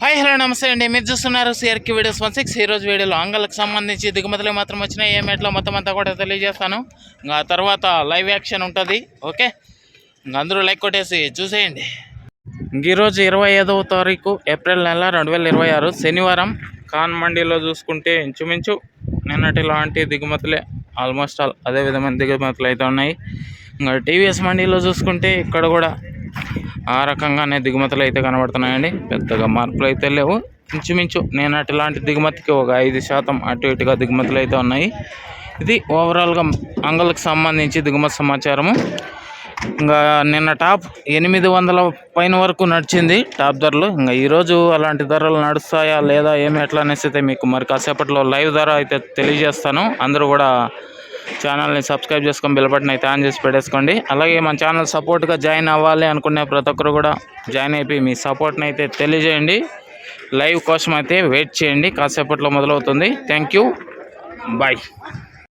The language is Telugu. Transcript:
హాయ్ హలో నమస్తే అండి. మీరు చూస్తున్నారు సిఆర్కి వీడియోస్ 16. ఈరోజు వీడియోలో అంగళ్ళకు సంబంధించి దిగుమతులు మాత్రం వచ్చినాయి. ఏ మేట్లో మొత్తం అంతా కూడా తెలియజేస్తాను. ఇంకా తర్వాత లైవ్ యాక్షన్ ఉంటుంది. ఓకే, ఇంకా అందరూ లైక్ కొట్టేసి చూసేయండి. ఈరోజు 25వ తారీఖు ఏప్రిల్ నెల 2026 శనివారం. ఖాన్ మండీలో చూసుకుంటే ఇంచుమించు నిన్నటి లాంటి దిగుమతులే, ఆల్మోస్ట్ ఆల్ అదే విధమైన దిగుమతులు అయితే ఉన్నాయి. ఇంకా టీవీఎస్ మండీలో చూసుకుంటే ఇక్కడ కూడా ఆ రకంగానే దిగుమతులు అయితే కనబడుతున్నాయండి. పెద్దగా మార్పులు అయితే లేవు. ఇంచుమించు నేనటి లాంటి దిగుమతికి ఒక 5% అటు ఇటుగా దిగుమతులు అయితే ఉన్నాయి. ఇది ఓవరాల్గా అంగళ్ళకు సంబంధించి దిగుమతి సమాచారము. ఇంకా నిన్న టాప్ 800 పైన వరకు నడిచింది టాప్ ధరలు. ఇంకా ఈరోజు అలాంటి ధరలు నడుస్తాయా లేదా ఏమి ఎట్లా అనేసి అయితే మీకు మరి కాసేపట్లో లైవ్ ధర అయితే తెలియజేస్తాను. అందరూ కూడా ఛానల్ని సబ్స్క్రైబ్ చేసుకొని బెల్ బటన్ అయితే ఆన్ చేసి పెట్టేసుకోండి. అలాగే మన ఛానల్ సపోర్ట్గా జాయిన్ అవ్వాలి అనుకునే ప్రతి ఒక్కరు కూడా జాయిన్ అయిపోయి మీ సపోర్ట్ని అయితే తెలియజేయండి. లైవ్ కోసం అయితే వెయిట్ చేయండి, కాసేపట్లో మొదలవుతుంది. Thank you, bye.